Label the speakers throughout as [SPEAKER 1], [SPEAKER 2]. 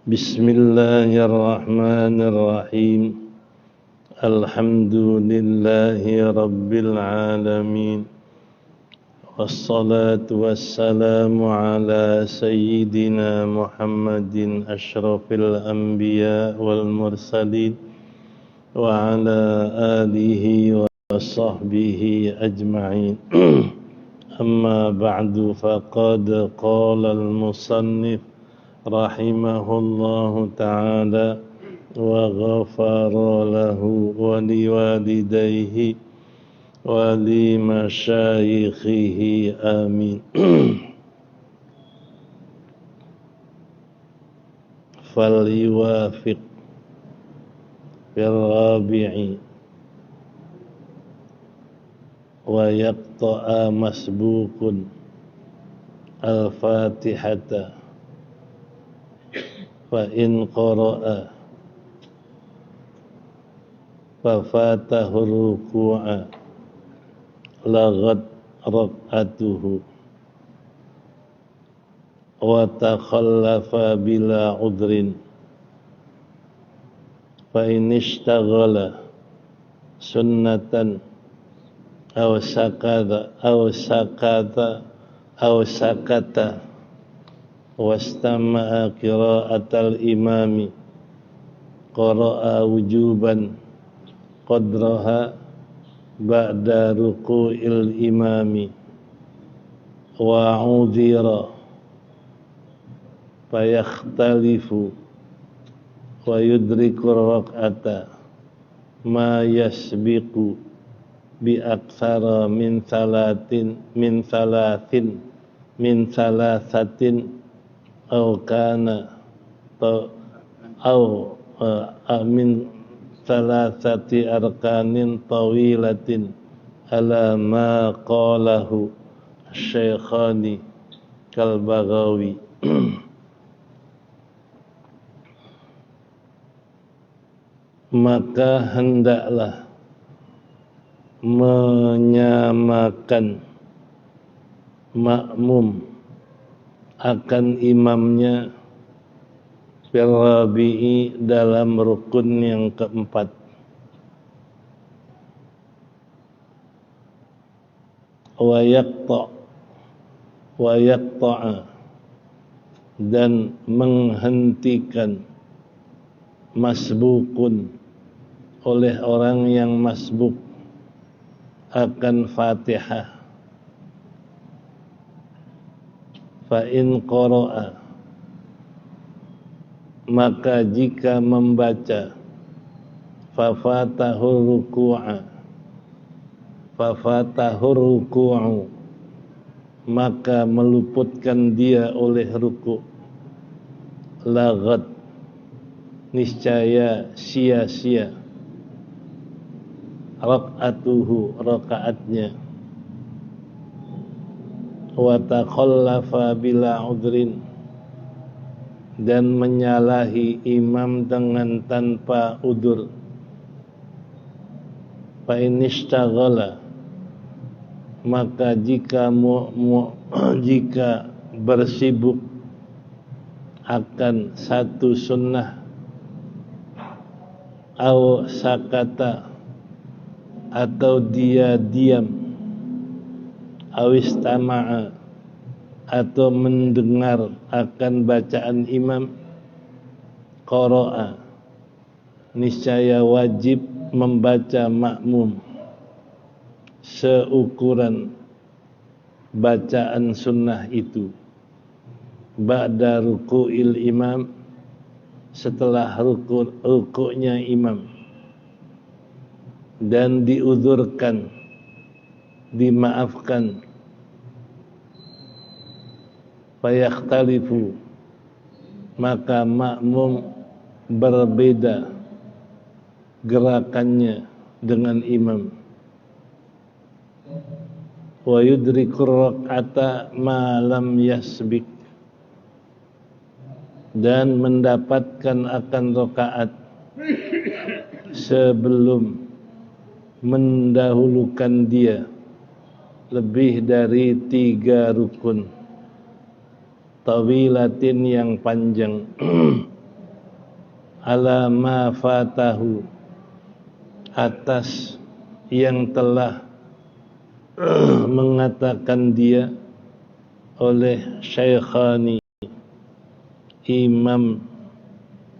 [SPEAKER 1] Bismillahirrahmanirrahim. Alhamdulillahi rabbil alamin. Wassalatu wassalamu ala sayyidina Muhammadin asyrafil anbiya wal mursalin wa ala alihi wa sahbihi ajma'in. Amma ba'du, faqad qala al-musannif rahimahullahu ta'ala wa ghafara lahu wa liwalidayhi wa li masyayikhihi amin. Fal yuwafiq fil rabi'i wa yaqta'a masbukun al-fatihata fa in qara'a fa fatahu ruku'a laghat rak'atuhu wa takhallafa bila udrin fa in ishtaghala sunnatan aw sakata wastama'a qira'atal imami qara'a wujuban qadraha ba'da ruku'il imami wa udhira fayakhtalifu wa yudriku rak'ata ma yasbiqu bi aktsara min thalathatin aw kana min thalathati arkanin tawilatin ala ma qalahu Syekhani kal-Baghawi. Maka hendaklah menyamakan makmum akan imamnya fil rabi'i dalam rukun yang keempat. Wa yaqta'a dan menghentikan masbukun oleh orang yang masbuk akan Fatihah. Fa in qara'a maka jika membaca fafatahu ruku'u maka meluputkan dia oleh ruku', laghat niscaya sia-sia rakaatnya wa takhallafa bila udrin dan menyalahi imam dengan tanpa udur. Fa in ishtaghala maka jika bersibuk akan satu sunnah aw sakata atau dia diam awistama'a atau mendengar akan bacaan imam qara'a niscaya wajib membaca makmum seukuran bacaan sunnah itu ba'da ruku'il imam setelah rukuknya imam dan diuzurkan dimaafkan fayakhtalifu maka makmum berbeda gerakannya dengan imam wa yudrikur rak'ata ma lam yasbik dan mendapatkan akan rakaat sebelum mendahulukan dia lebih dari 3 rukun tawilatin yang panjang ala ma fatahu, atas yang telah mengatakan dia oleh Syekhani, Imam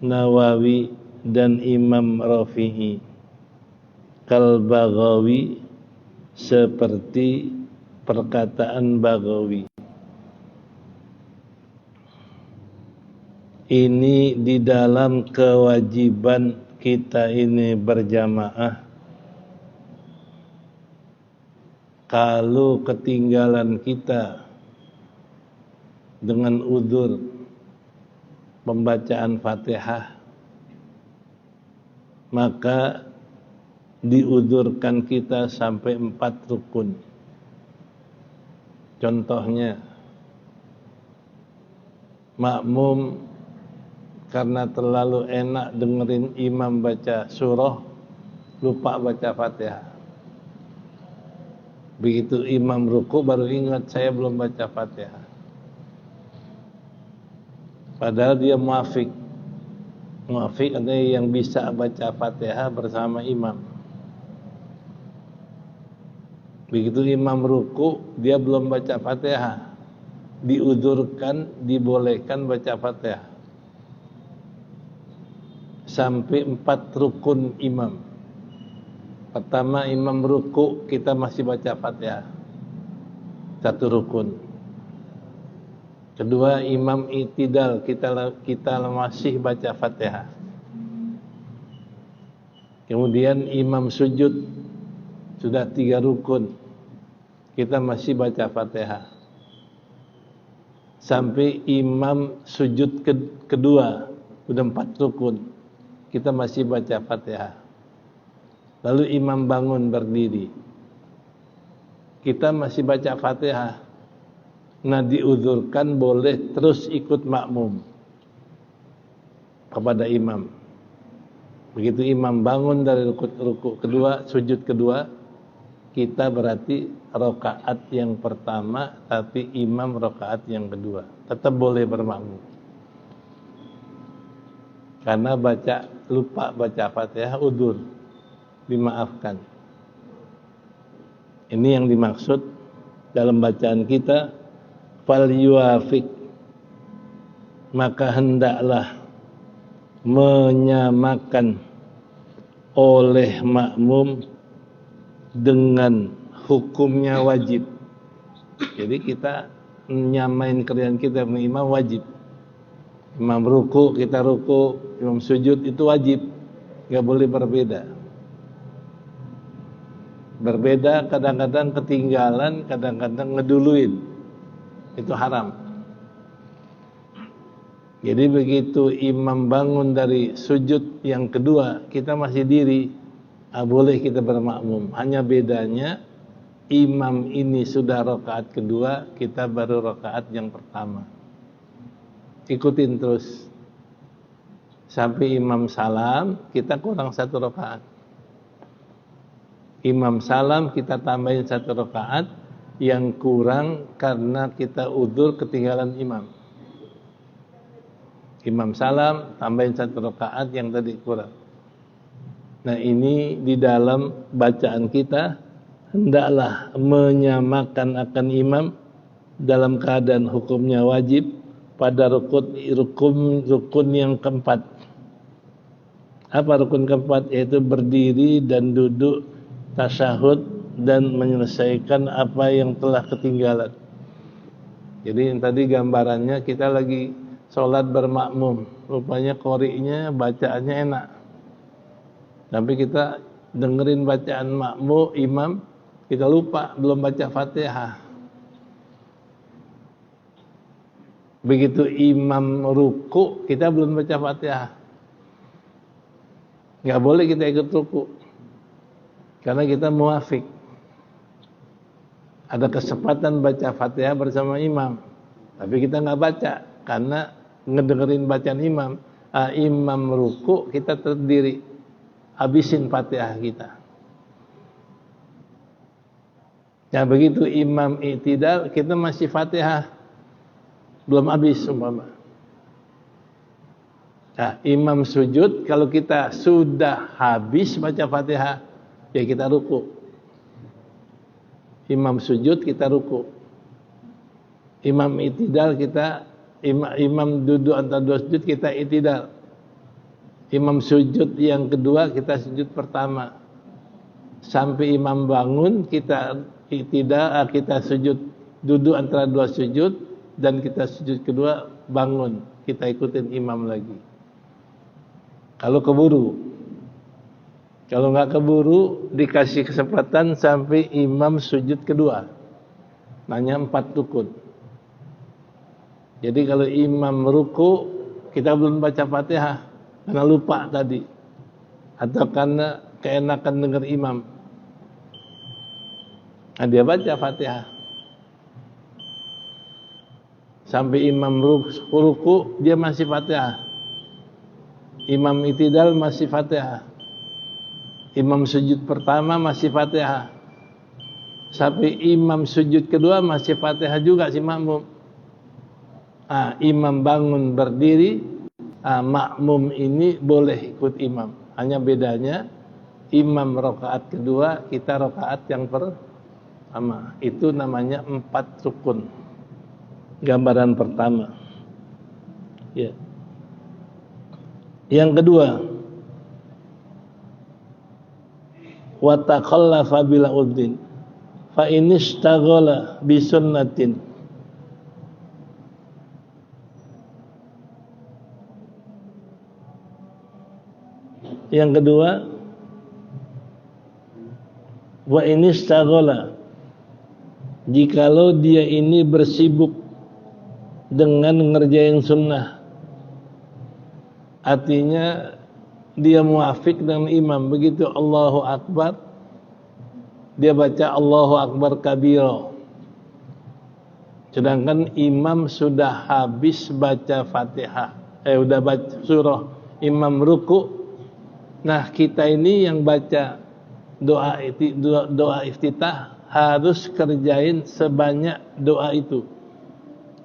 [SPEAKER 1] Nawawi dan Imam Rafi'i, kal Baghawi, seperti perkataan Baghawi. Ini di dalam kewajiban kita ini berjamaah. Kalau ketinggalan kita dengan udzur pembacaan Fatihah, maka diudzurkan kita sampai 4 rukun. Contohnya, makmum karena terlalu enak dengerin imam baca surah, lupa baca Fatihah. Begitu imam ruku baru ingat, saya belum baca Fatihah. Padahal dia muafik. Muafik adalah yang bisa baca Fatihah bersama imam. Begitu imam ruku, dia belum baca Fatihah. Diudzurkan, dibolehkan baca Fatihah. Sampai 4 rukun imam. Pertama, imam ruku, kita masih baca Fatihah, 1 rukun. Kedua, imam i'tidal, kita masih baca Fatihah. Kemudian imam sujud, sudah 3 rukun, kita masih baca Fatihah. Sampai imam sujud kedua, sudah 4 rukun, kita masih baca Fatihah. Lalu imam bangun berdiri, kita masih baca Fatihah. Nah, diudzurkan boleh terus ikut makmum kepada imam. Begitu imam bangun dari ruku kedua, sujud kedua, kita berarti rakaat yang pertama, tapi imam rakaat yang kedua. Tetap boleh bermakmum. Karena lupa baca Fatihah, udzur, dimaafkan. Ini yang dimaksud dalam bacaan kita, fal yuafik, maka hendaklah menyamakan oleh makmum dengan hukumnya wajib. Jadi kita nyamain kerjaan kita dengan imam wajib. Imam ruku, kita ruku, imam sujud, itu wajib, nggak boleh berbeda. Berbeda kadang-kadang ketinggalan, kadang-kadang ngeduluin, itu haram. Jadi begitu imam bangun dari sujud yang kedua, kita masih diri, boleh kita bermakmum. Hanya bedanya imam ini sudah rakaat kedua, kita baru rakaat yang pertama. Ikutin terus sampai imam salam, kita kurang 1 rakaat. Imam salam, kita tambahin 1 rakaat yang kurang karena kita udzur ketinggalan imam. Imam salam, tambahin 1 rakaat yang tadi kurang. Nah, ini di dalam bacaan kita hendaklah menyamakan akan imam dalam keadaan hukumnya wajib pada rukun yang keempat. Apa rukun keempat? Yaitu berdiri dan duduk, tasyahud, dan menyelesaikan apa yang telah ketinggalan. Jadi yang tadi gambarannya kita lagi sholat bermakmum, rupanya qori'nya bacaannya enak, tapi kita dengerin bacaan makmum imam, kita lupa belum baca Fatihah. Begitu imam ruku, kita belum baca Fatihah, nggak boleh kita ikut ruku karena kita muafik. Ada kesempatan baca Fatihah bersama imam, tapi kita nggak baca karena ngedengerin bacaan imam. Imam ruku, kita terdiri, habisin Fatihah kita. Nah, begitu imam i'tidal, kita masih Fatihah belum habis umpama. Nah, imam sujud, kalau kita sudah habis baca Fatihah, ya kita ruku. Imam sujud, kita ruku. Imam itidal, imam duduk antara dua sujud, kita itidal. Imam sujud yang kedua, kita sujud pertama. Sampai imam bangun, kita itidal, kita sujud, duduk antara dua sujud, dan kita sujud kedua, bangun. Kita ikutin imam lagi. Kalau keburu, kalau nggak keburu, dikasih kesempatan sampai imam sujud kedua. Nanya 4 rukun. Jadi kalau imam ruku, kita belum baca Fatihah karena lupa tadi, atau karena keenakan dengar imam. Nah, dia baca Fatihah sampai imam ruku, dia masih Fatihah. Imam itidal masih Fatihah. Imam sujud pertama masih Fatihah. Sampai imam sujud kedua masih Fatihah juga si makmum. Imam bangun berdiri, makmum ini boleh ikut imam. Hanya bedanya imam rakaat kedua, kita rakaat yang pertama. Itu namanya 4 rukun. Gambaran pertama. Ya. Yang kedua, wa taqallafa bila uddin fa inistaghala bi sunnatin. Yang kedua, wa inistaghala, jikalau dia ini bersibuk dengan ngerjain sunnah, artinya dia muafik dengan imam. Begitu Allahu Akbar, dia baca Allahu Akbar kabiro, sedangkan imam sudah habis baca Fatihah, udah baca surah, imam ruku. Nah, kita ini yang baca doa iftitah harus kerjain sebanyak doa itu.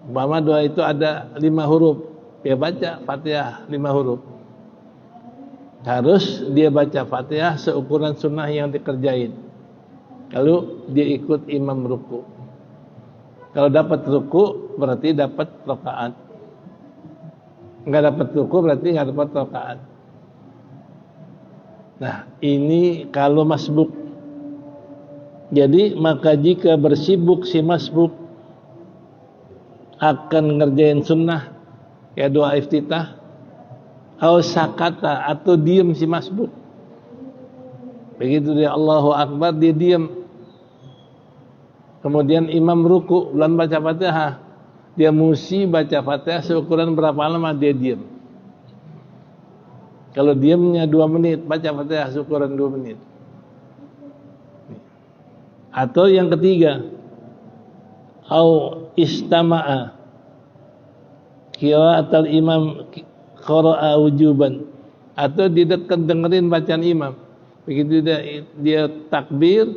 [SPEAKER 1] Umpama doa itu ada 5 huruf, dia baca Fatihah 5 huruf. Harus dia baca Fatihah seukuran sunnah yang dikerjain. Kalau dia ikut imam ruku. Kalau dapat ruku berarti dapat rakaat. Enggak dapat ruku berarti enggak dapat rakaat. Nah, ini kalau masbuk. Jadi maka jika bersibuk si masbuk akan ngerjain sunnah, ya doa iftitah, atau sakata, atau diam si masbuk. Begitu dia Allahu Akbar, dia diam. Kemudian imam ruku, belum baca Fatihah, dia mesti baca Fatihah seukuran berapa lama dia diam. Kalau diamnya 2 menit, baca Fatihah seukuran 2 menit. Atau yang ketiga, au istama'a qiraatul imam qara'a wujuban, atau dia dengerin bacaan imam. Begitu dia takbir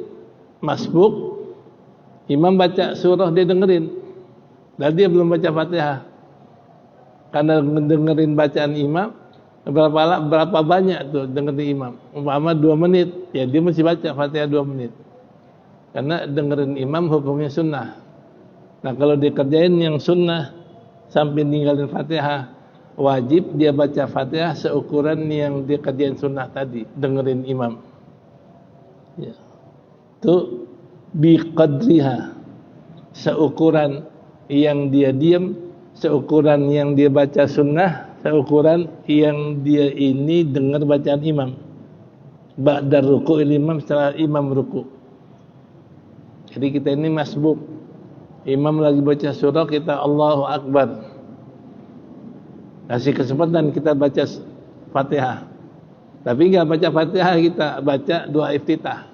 [SPEAKER 1] masbuk, imam baca surah, dia dengerin, dan dia belum baca Fatihah. Karena dengerin bacaan imam, berapa banyak tuh dengerin imam. Umpama 2 menit, ya dia mesti baca Fatihah 2 menit. Karena dengerin imam hukumnya sunnah. Nah, kalau dikerjain yang sunnah sampai ninggalin Fatihah, wajib dia baca Fatihah seukuran yang dikerjain sunnah tadi, dengerin imam. Ya. Itu biqadriha, seukuran yang dia diam, seukuran yang dia baca sunnah, seukuran yang dia ini dengar bacaan imam. Ba'da ruku'il imam, setelah imam ruku'. Jadi kita ini masbuk. Imam lagi baca surah, kita Allahu Akbar. Kasih kesempatan kita baca Fatihah. Tapi enggak baca Fatihah, kita baca doa iftitah.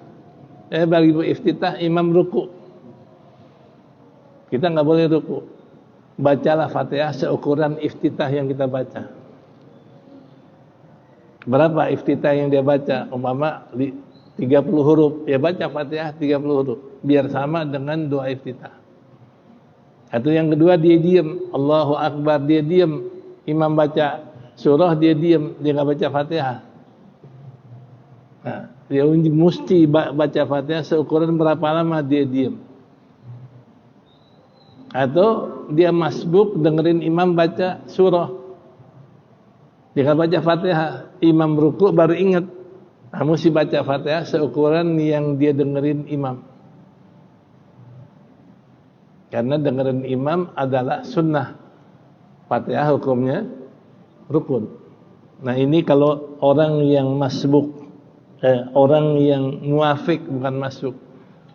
[SPEAKER 1] Bagi iftitah imam ruku. Kita enggak boleh ruku. Bacalah Fatihah seukuran iftitah yang kita baca. Berapa iftitah yang dia baca? Umpama 30 huruf, ya baca Fatihah 30 huruf, biar sama dengan doa iftitah. Atau yang kedua dia diam, Allahu Akbar, dia diam, imam baca surah dia diam, dia nggak baca Fatihah. Nah, dia mesti baca Fatihah seukuran berapa lama dia diam. Atau dia masbuk dengerin imam baca surah, dia nggak baca Fatihah, imam ruku baru ingat, nah, mesti baca Fatihah seukuran yang dia dengerin imam. Karena dengerin imam adalah sunnah, Fatihah hukumnya rukun. Nah ini kalau orang yang masbuk, orang yang muafik, bukan masbuk,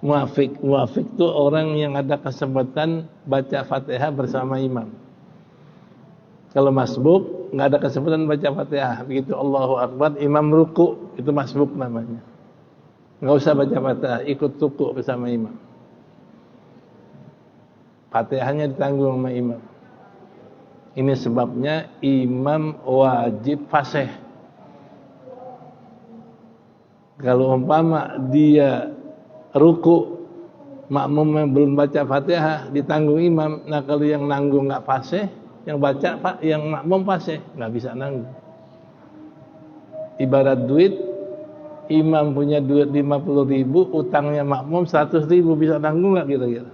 [SPEAKER 1] muafik itu orang yang ada kesempatan baca Fatihah bersama imam. Kalau masbuk nggak ada kesempatan baca Fatihah, begitu Allahu Akbar imam ruku, itu masbuk namanya. Nggak usah baca Fatihah, ikut ruku bersama imam. Fatihahnya ditanggung sama imam. Ini sebabnya imam wajib fasih. Kalau umpama dia ruku, makmumnya belum baca Fatihah, ditanggung imam. Nah kalau yang nanggung nggak fasih, yang baca yang makmum fasih, nggak bisa nanggung. Ibarat duit, imam punya duit 50.000, utangnya makmum 100.000, bisa nanggung nggak kira-kira?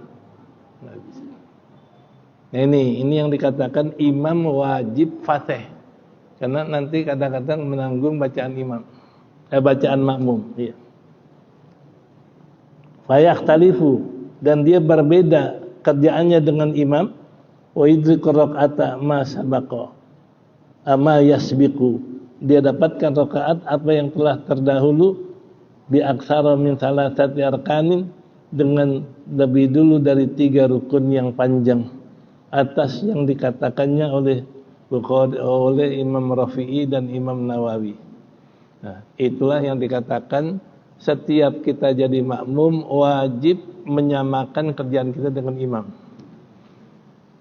[SPEAKER 1] Nggak bisa. Nah ini yang dikatakan imam wajib fasih, karena nanti kadang-kadang menanggung bacaan imam, bacaan makmum. Iya. Fayakhtalifu, dan dia berbeda kerjaannya dengan imam. Wa yudriku rakaata ma sabaqa ama yasbiqu, dia dapatkan rakaat apa yang telah terdahulu bi aktsara min salasati arkanin, dengan lebih dulu dari 3 rukun yang panjang, atas yang dikatakannya oleh Bukhari, oleh Imam Rafi'i dan Imam Nawawi. Nah, itulah yang dikatakan setiap kita jadi makmum wajib menyamakan kerjaan kita dengan imam.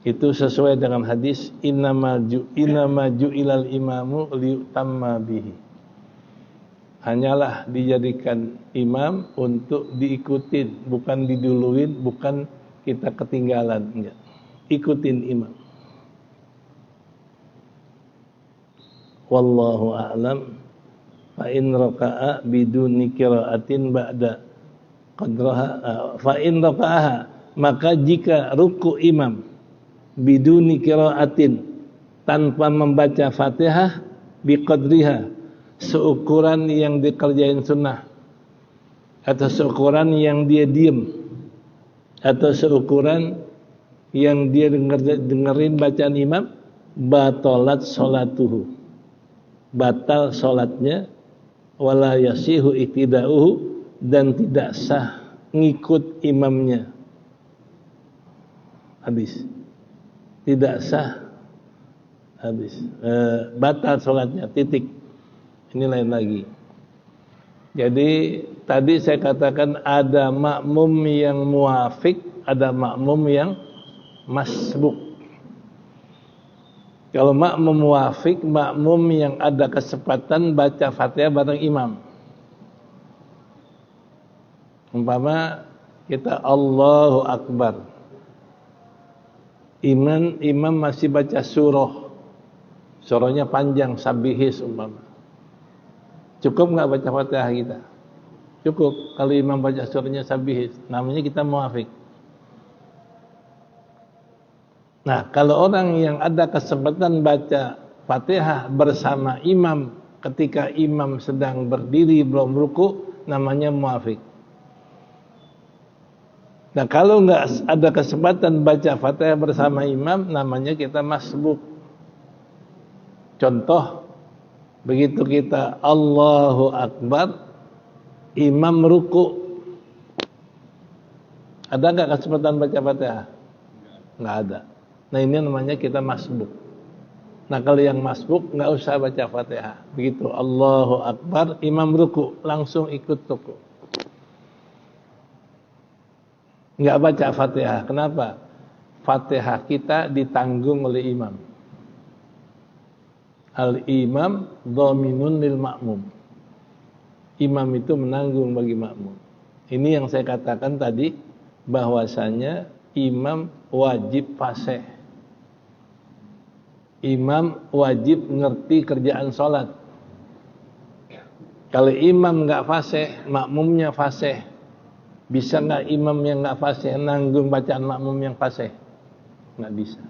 [SPEAKER 1] Itu sesuai dengan hadis innama ju'ilal imamu liyutamma bihi. Hanyalah dijadikan imam untuk diikutin, bukan diduluin, bukan kita ketinggalan, enggak. Ikutin imam. Wallahu a'lam. Fa in raka'a biduni qira'atin ba'da qadraha, fa in raka'aha, maka jika ruku imam biduni qira'atin, tanpa membaca Fatihah, biqadriha, seukuran yang dikerjain sunnah, atau seukuran yang dia diem, atau seukuran yang dia dengerin bacaan imam, batalat sholatuhu, batal sholatnya, wala yasihu iktidauhu, dan tidak sah ngikut imamnya. Habis, tidak sah, habis, batal sholatnya, titik. Ini lain lagi. Jadi tadi saya katakan ada makmum yang muafik, ada makmum yang masbuk. Kalau makmum muafik, makmum yang ada kesempatan baca Fatihah bareng imam. Umpama kita Allahu Akbar, imam masih baca surahnya panjang, sabihis umpama. Cukup nggak baca Fatihah kita? Cukup. Kalau imam baca surahnya sabihis, namanya kita muafik. Nah, kalau orang yang ada kesempatan baca Fatihah bersama imam ketika imam sedang berdiri belum ruku, namanya muafik. Nah, kalau nggak ada kesempatan baca Fatihah bersama imam, namanya kita masbuk. Contoh, begitu kita Allahu Akbar, imam ruku, ada nggak kesempatan baca Fatihah? Nggak ada. Nah ini namanya kita masbuk. Nah kalau yang masbuk nggak usah baca Fatihah. Begitu Allahu Akbar, imam ruku, langsung ikut ruku. Nggak baca Fatihah. Kenapa? Fatihah kita ditanggung oleh imam. Al-imam dhaminun lil makmum. Imam itu menanggung bagi makmum. Ini yang saya katakan tadi, bahwasanya imam wajib fasih. imam wajib ngerti kerjaan sholat. Kalau imam nggak fasih, makmumnya fasih, bisa nggak imam yang nggak fasih nanggung bacaan makmum yang fasih? Nggak bisa.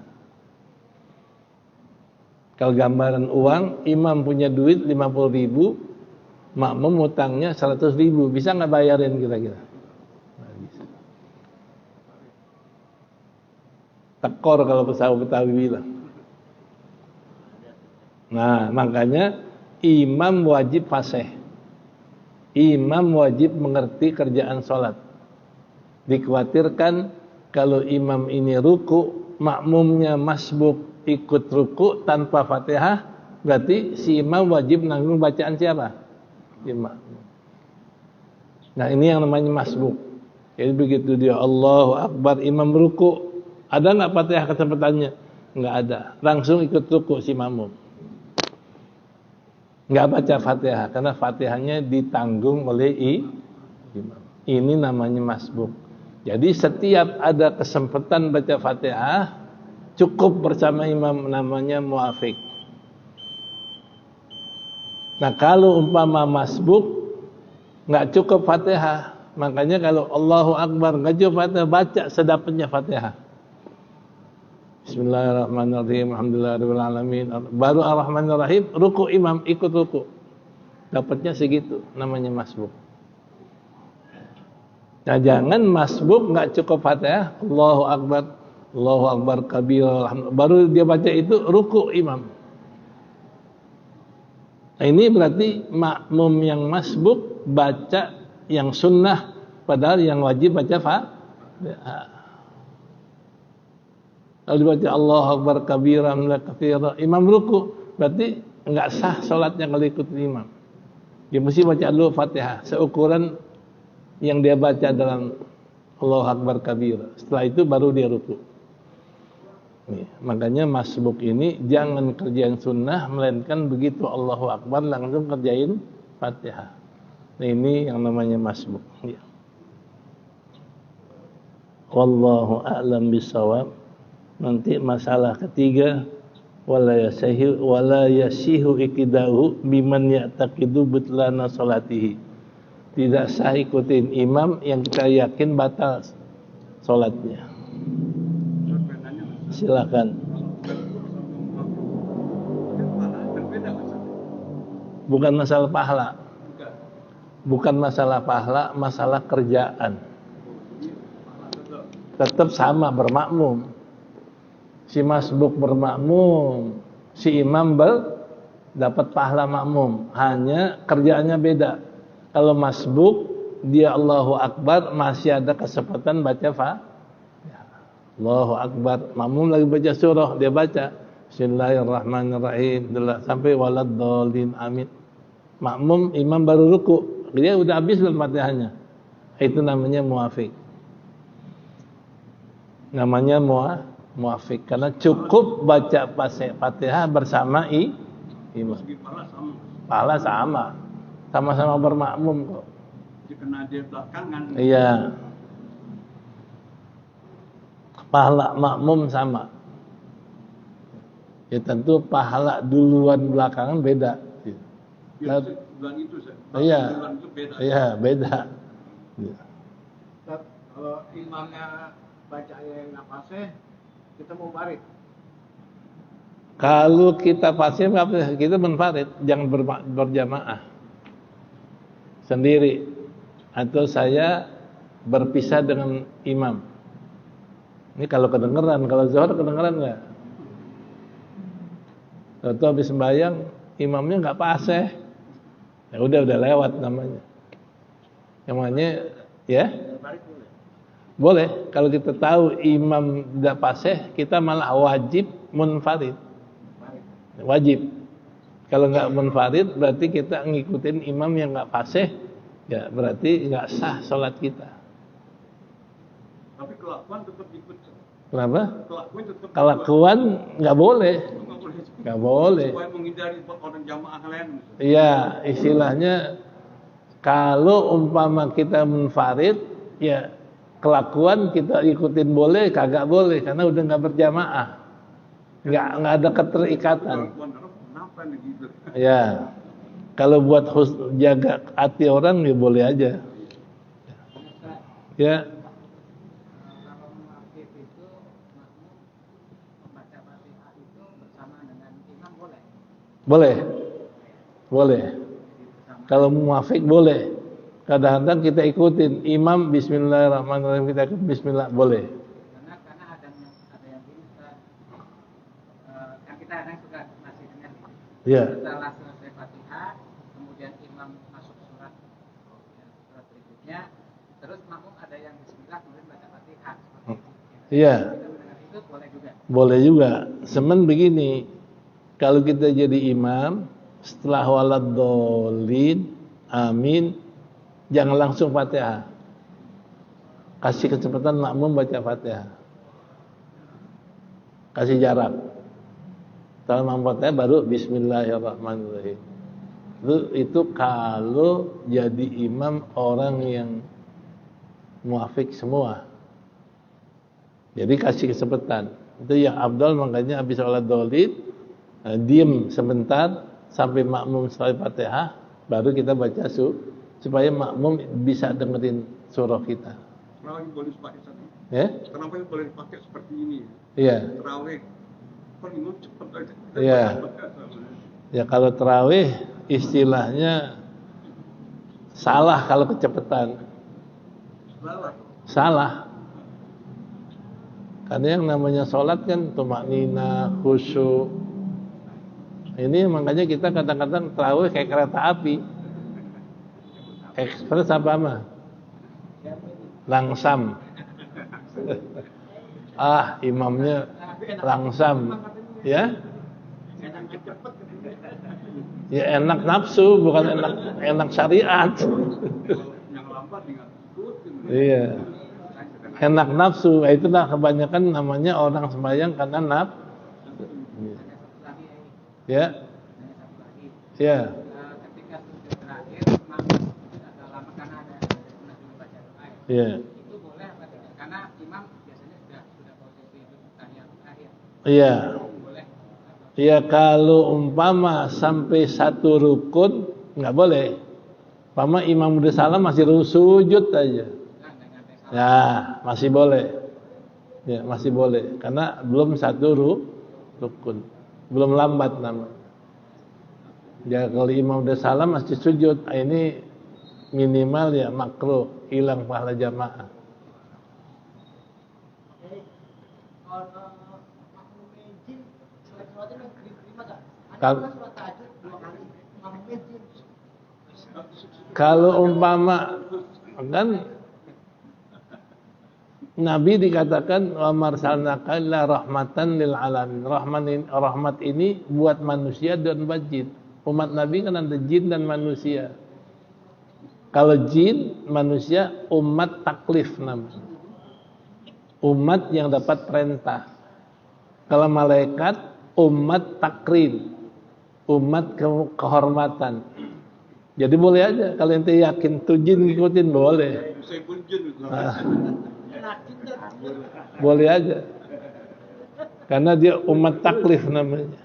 [SPEAKER 1] Kalau gambaran uang, imam punya duit 50.000, makmum utangnya 100.000, bisa nggak bayarin kira-kira? Nggak bisa. Tekor kalau Betawi bilang. Nah, makanya imam wajib fasih. Imam wajib mengerti kerjaan sholat. Dikhawatirkan kalau imam ini ruku, makmumnya masbuk ikut ruku tanpa Fatihah, berarti si imam wajib nanggung bacaan siapa? Imam. Nah, ini yang namanya masbuk. Jadi begitu dia Allahu Akbar, imam ruku, ada nggak Fatihah kecepatannya? Nggak ada. Langsung ikut ruku si makmum. Nggak baca Fatihah karena Fatihahnya ditanggung oleh imam. Ini namanya masbuk. Jadi setiap ada kesempatan baca Fatihah, cukup bersama imam, namanya muafik. Nah, kalau umpama masbuk nggak cukup Fatihah, makanya kalau Allahu Akbar nggak cukup Fatihah, baca sedapatnya Fatihah. Bismillahirrahmanirrahim, alhamdulillahirabbil alamin. Baru Ar-Rahmanir-Rahim, ruku imam, ikut ruku. Dapatnya segitu, namanya masbuk. Nah, jangan masbuk nggak cukup Fatihah, Allahu Akbar kabir, baru dia baca itu ruku imam. Nah, ini berarti makmum yang masbuk baca yang sunnah, padahal yang wajib baca Fatihah. Kalau dibaca Allahu Akbar kabiran la katsira, imam ruku, berarti enggak sah salatnya kalau ikut imam. Dia mesti baca dulu Fatihah seukuran yang dia baca dalam Allahu Akbar kabira. Setelah itu baru dia ruku. Nih, makanya masbuk ini jangan kerjain sunnah, melainkan begitu Allahu Akbar langsung kerjain Fatihah. Nah, ini yang namanya masbuk. Ya. Wallahu a'lam bishawab. Nanti masalah ketiga, wala yasihu iqtidahu biman ya'taqidu butlana salatihi. Tidak sah ikutin imam yang kita yakin batal salatnya. Silakan. Bukan masalah pahala. Bukan masalah pahala, masalah kerjaan. Tetap sama bermakmum. Si masbuk bermakmum, si imam dapat pahala makmum, hanya kerjaannya beda. Kalau masbuk dia Allahu Akbar, masih ada kesempatan baca Allahu Akbar, makmum lagi baca surah, dia baca Bismillahirrahmanirrahim sampai waladdallin amin. Makmum imam baru ruku, dia udah habis belum Fatihahnya. Itu namanya muafik. Namanya muafik karena cukup baca Fatihah bersama imam. Pahala sama. Sama-sama bermakmum kok.
[SPEAKER 2] Karena dia belakangan.
[SPEAKER 1] Iya. Pahala makmum sama. Ya tentu pahala duluan belakangan beda.
[SPEAKER 2] Ya, bulan itu
[SPEAKER 1] iya.
[SPEAKER 2] Bulan itu beda.
[SPEAKER 1] Iya, beda. Ya.
[SPEAKER 3] Kalau imamnya bacanya yang nggak fasih, kita mau barit.
[SPEAKER 1] Kalau kita fasih, kita munfarid, jangan berjamaah sendiri, atau saya berpisah dengan imam. Ini kalau kedengeran, kalau zuhur kedengeran nggak? Atau habis sembahyang imamnya nggak fasih, ya udah lewat namanya. Namanya ya. Boleh, kalau kita tahu imam tidak fasih, kita malah wajib munfarid. Wajib. Kalau nggak munfarid, berarti kita ngikutin imam yang nggak fasih, ya berarti nggak sah sholat kita.
[SPEAKER 2] Tapi kelakuan tetap ikut.
[SPEAKER 1] Kenapa?
[SPEAKER 2] Kelakuan tetap.
[SPEAKER 1] Kelakuan nggak boleh. Nggak boleh.
[SPEAKER 2] Supaya menghindari orang jamaah lain.
[SPEAKER 1] Iya, istilahnya kalau umpama kita munfarid, ya kelakuan kita ikutin boleh, kagak boleh karena udah nggak berjamaah. nggak ada keterikatan.
[SPEAKER 2] Kenapa nih gitu?
[SPEAKER 1] Ya, kalau buat jaga hati orang ya boleh aja. Ya,
[SPEAKER 4] Kalau muafiq itu makmum membaca Fatihah itu bersama dengan imam boleh?
[SPEAKER 1] boleh, boleh.
[SPEAKER 4] Bersama.
[SPEAKER 1] Kalau muafiq boleh. Kadang-kadang kita ikutin imam Bismillahirrahmanirrahim, kita ikut Bismillah boleh.
[SPEAKER 4] Karena ada yang gini Ustaz. Kan kita kadang suka masih dengar gitu.
[SPEAKER 1] Ya,
[SPEAKER 4] Setelah selesai Fatihah, kemudian imam masuk surat berikutnya, terus makmum ada yang Bismillah kemudian baca Fatihah seperti itu.
[SPEAKER 1] iya.
[SPEAKER 4] Kita mendengar itu boleh juga.
[SPEAKER 1] Boleh juga. Semen begini, kalau kita jadi imam, setelah waladhdallin, amin, jangan langsung Fatihah. Kasih kesempatan makmum baca Fatihah. Kasih jarak. Setelah makmum Fatihah baru Bismillahirrahmanirrahim. Itu kalau jadi imam orang yang muafiq semua. Jadi kasih kesempatan. Itu yang abdal, makanya habis sholat dolid, diem sebentar sampai makmum selesai Fatihah, baru kita baca supaya makmum bisa dengerin surah kita.
[SPEAKER 2] Kenapa boleh dipakai satu?
[SPEAKER 1] Ya?
[SPEAKER 2] Kenapa boleh dipakai seperti ini?
[SPEAKER 1] Iya.
[SPEAKER 2] Terawih. Kan imam cepat aja.
[SPEAKER 1] Iya. Ya kalau terawih istilahnya salah kalau kecepatan.
[SPEAKER 2] Salah.
[SPEAKER 1] Salah. Karena yang namanya sholat kan tumaknina, khusyuk. Ini makanya kita kadang-kadang terawih kayak kereta api. Ekspres apa mah? Langsam. Imamnya langsam. Ya? Ya enak nafsu, bukan enak syariat.
[SPEAKER 2] Yang lambat dengan ikutin.
[SPEAKER 1] Iya. Enak nafsu, itulah kebanyakan namanya orang sembahyang karena nafsu. Ya. Ya.
[SPEAKER 4] Ketika sujud terakhir, makmum agak lama karena ada sunnah juga baca doa.
[SPEAKER 1] Ya.
[SPEAKER 4] Itu boleh apa tidak? Karena imam biasanya sudah posisi itu tahiyat terakhir.
[SPEAKER 1] Iya.
[SPEAKER 4] Boleh.
[SPEAKER 1] Ya kalau umpama sampai satu rukun nggak boleh. Umpama imam udah salam masih sujud aja. Ya masih boleh. Ya masih boleh. Karena belum satu rukun. Belum lambat namanya. Ya kalau imam udah salam masih sujud, ini minimal ya makruh, hilang pahala jamaah. Kalau umpama kan Nabi dikatakan wa marsalnaka illa rahmatan lil alamin. Rahmat ini buat manusia dan buat jin. Umat Nabi kan ada jin dan manusia. Kalau jin, manusia umat taklif namanya. Umat yang dapat perintah. Kalau malaikat umat takrim. Umat kehormatan. Jadi boleh aja kalau ente yakin tuh jin ngikutin boleh.
[SPEAKER 2] Saya pun jin.
[SPEAKER 1] Boleh aja. Karena dia umat taklif namanya.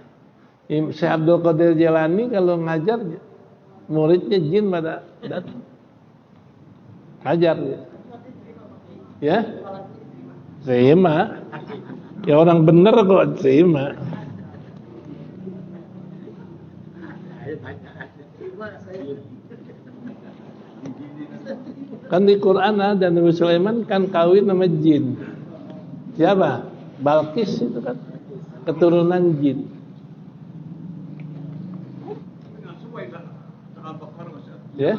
[SPEAKER 1] Syekh Abdul Qadir Jailani kalau ngajar muridnya jin pada datang. Ngajar dia. Ya? Terima. Ya orang bener kok terima. Kan di Quran ada Nabi Sulaiman kan kawin sama jin. Siapa? Balkis itu kan keturunan jin. Ya?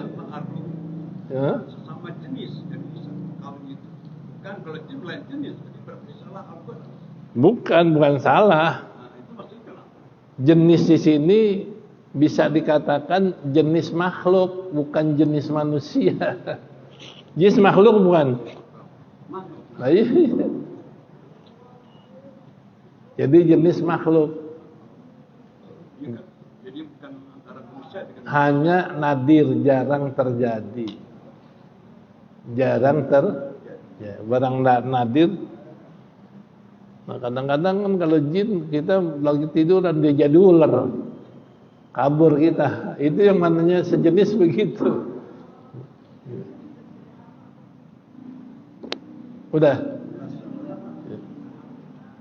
[SPEAKER 1] Ya?
[SPEAKER 2] Sama jenis jadi kawin itu. Kan kalau jin lain jenis, jadi berarti salah apa?
[SPEAKER 1] Bukan salah.
[SPEAKER 2] Nah, itu maksudnya kenapa?
[SPEAKER 1] Jenis di sini bisa dikatakan jenis makhluk, bukan jenis manusia. Jenis makhluk bukan?
[SPEAKER 2] Makhluk.
[SPEAKER 1] Nah, iya. Jadi jenis makhluk.
[SPEAKER 2] Jadi bukan antara manusia dengan
[SPEAKER 1] Hanya nadir, jarang terjadi. Jarang ya, barang nadir Nah, kadang-kadang kan kalau jin kita lagi tidur dan dia jadi ular, kabur kita. Itu yang mananya sejenis begitu. Udah.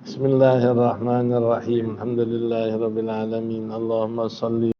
[SPEAKER 1] Bismillahirrahmanirrahim. Alhamdulillahirabbil alamin. Allahumma shalli